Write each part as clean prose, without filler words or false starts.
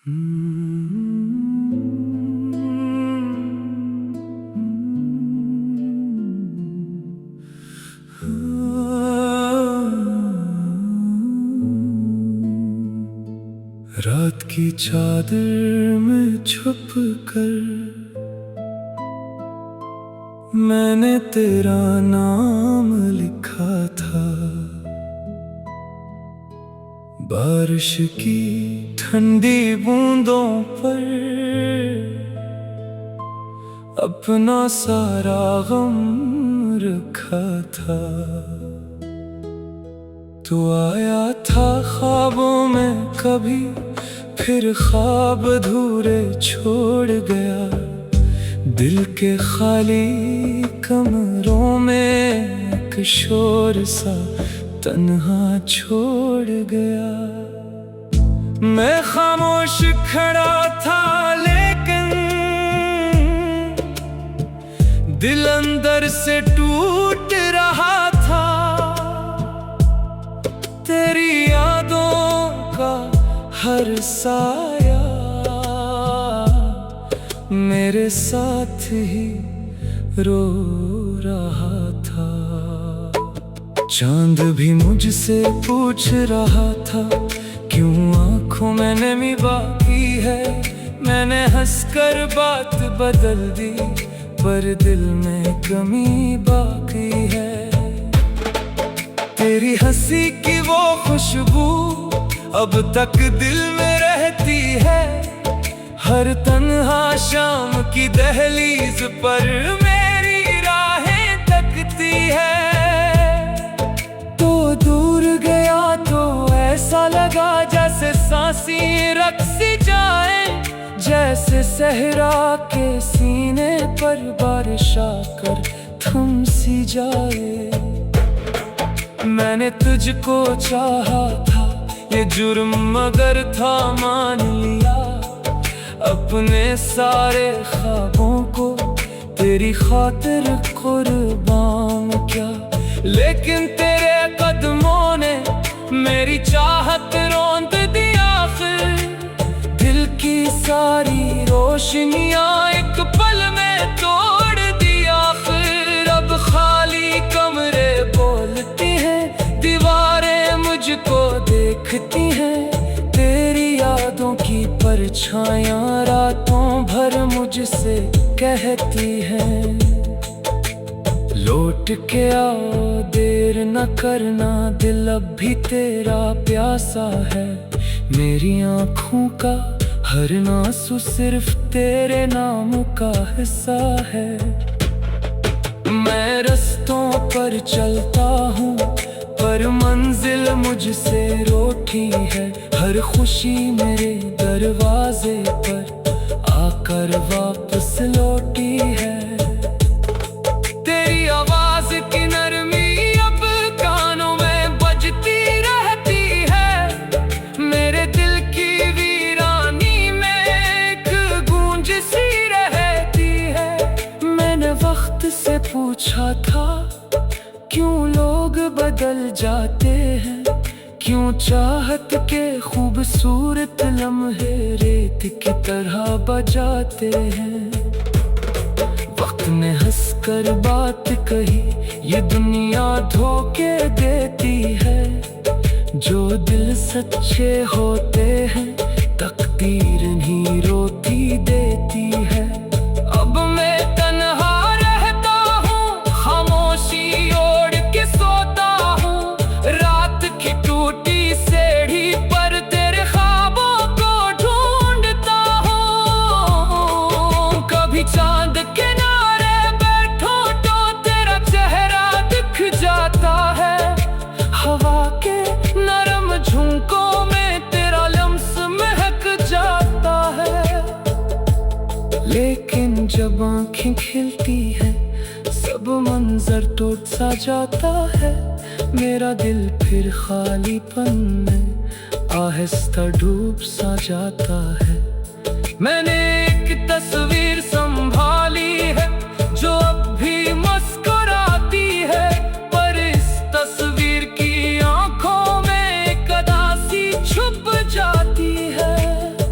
रात की चादर में छुप कर मैंने तेरा नाम लिखा था। बारिश की ठंडी बूंदों पर अपना सारा गम रखा था। तू आया था ख्वाबों में कभी, फिर ख्वाब अधूरे छोड़ गया। दिल के खाली कमरों में एक शोर सा तन्हा छोड़ गया। मैं खामोश खड़ा था लेकिन दिल अंदर से टूट रहा था। तेरी यादों का हर साया मेरे साथ ही रो रहा था। चांद भी मुझसे पूछ रहा था, क्यों आंखों में नमी बाकी है। मैंने हंसकर बात बदल दी, पर दिल में कमी बाकी है। तेरी हंसी की वो खुशबू अब तक दिल में रहती है। हर तन्हा शाम की दहलीज पर मेरी राहें तकती है। तो दूर गया तो ऐसा लगा जैसे सांसें रक़्सी जाए, जैसे सहरा के सीने पर बारिश आकर थम सी जाए। मैंने तुझको चाहा था, ये जुर्म मगर था मान लिया। अपने सारे ख्वाबों को तेरी खातिर कुर्बान किया। लेकिन तेरे कदमों ने मेरी चाहत रौंद दी आखिर। दिल की सारी रोशनियां एक पल में तोड़ दी आखिर। अब खाली कमरे बोलती हैं, दीवारें मुझको देखती हैं। तेरी यादों की परछायां रातों भर मुझसे कहती हैं, लौट के आओ देर न करना, दिल अब भी तेरा प्यासा है। मेरी आँखों का हर आंसू सिर्फ तेरे नाम का हिस्सा है। मैं रस्तों पर चलता हूँ पर मंजिल मुझसे रोटी है। हर खुशी मेरे दरवाजे पर आकर वापस लौटी है। तेरी आवाज की नरमी अब कानों में बजती रहती है। मेरे दिल की वीरानी में एक गूंज सी रहती है। मैंने वक्त से पूछा था, क्यों लोग बदल जाते हैं। क्यों चाहत के खूबसूरत लम्हे रेत की तरह बजाते हैं। वक्त ने हंसकर बात कही, ये दुनिया धोखे देती है। जो दिल सच्चे होते हैं तकदीर नहीं रोती देती है। अब मैं तन्हा रहता हूँ, खामोशी ओढ़ के सोता हूँ। रात की टूटी सीढ़ी पर तेरे ख्वाबों को ढूंढता हूँ। कभी चांद किनारे बैठो तो तेरा चेहरा दिख जाता है। हवा के नरम झोंकों में तेरा लम्स महक जाता है। लेकिन जब आँखें खिलती हैं सब मंजर टूट सा जाता है। मेरा दिल फिर खालीपन में आहिस्ता डूब सा जाता है। मैंने एक तस्वीर संभाली है जो अब भी मुस्कुराती है, पर इस तस्वीर की आंखों में एक अदासी छुप जाती है।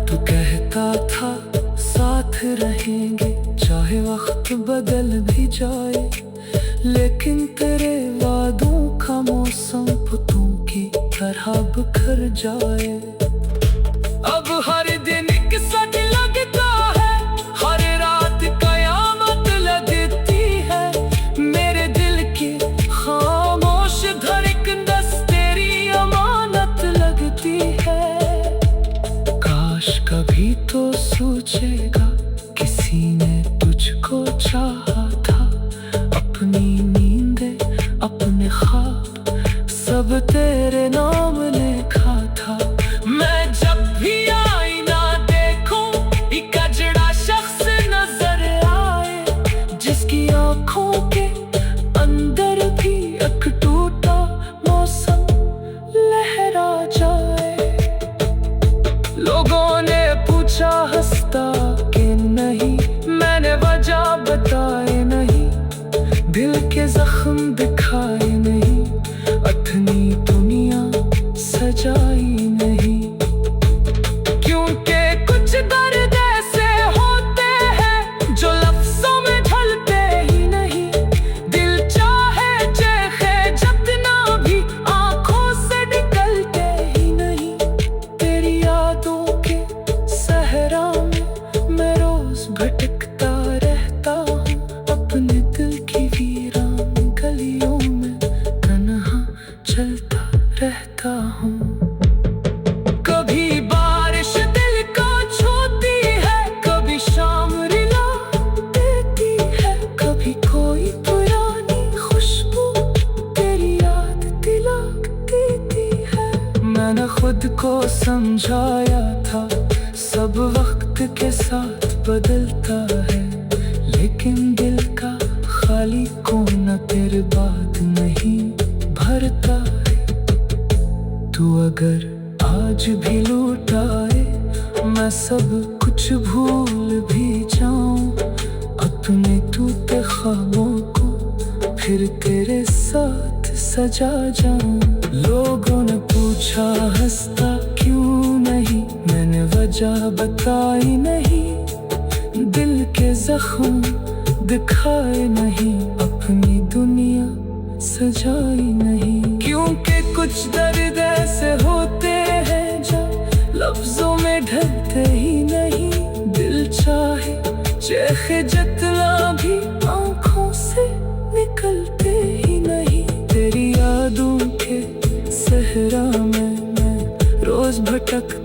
तू कह कहता था साथ रहेंगे चाहे वक्त बदल भी जाए, लेकिन तेरे वादों का मौसम पुतों की तरह बिखर जाए। अब हर दिन एक सच लगता है, हर रात कयामत लगती है। मेरे दिल की खामोश धड़कन दस तेरी अमानत लगती है। काश कभी तो सोचेगा किसी ने तुझको चाहा था, अपनी नींदें अपने ख्वाब सब तेरे नाम लिखा था। मैं जब भी आईना देखूं एक अजड़ा शख्स नजर आए, जिसकी आंखों के अंदर भी एक टूटा मौसम लहरा जाए। लोगों ने पूछा हंसता कि नहीं, मैंने वजह बताए नहीं, दिल के जख्म दिखाए नहीं, अथनी दुनिया सजाई नहीं। क्योंकि कुछ दर्द ऐसे होते हैं जो लफ्जों में ढलते ही नहीं। दिल चाहे चेखे जितना भी आंखों से निकलते ही नहीं। तेरी यादों के सहरा में मैं रोज भटकता रहता हूँ, अपने दिल की वीरान गलियों में तन्हा चलता रहता हूँ। कभी बारिश दिल को छूती है, कभी शाम रिला देती है, कभी कोई पुरानी खुशबू तेरी याद दिला देती है। मैंने खुद को समझाया था सब वक्त के साथ बदलता है, लेकिन दिल का खाली कोना तेरे बाद नहीं भरता है। तू अगर आज भी लौट आए, मैं सब कुछ भूल भी जाऊं, अपने टूटे ख्वाबों को फिर तेरे साथ सजा जाऊं। लोगों ने पूछा हंसता क्यों नहीं, मैंने वजह बताई नहीं, दिल के जख्म दिखाए नहीं, अपनी दुनिया सजाई नहीं। क्योंकि कुछ दर्द ऐसे होते हैं जो लफ्जों में ढलते ही नहीं। दिल चाहे चेखे जितना भी आंखों से निकलते ही नहीं। तेरी यादों के सहरा में मैं रोज भटक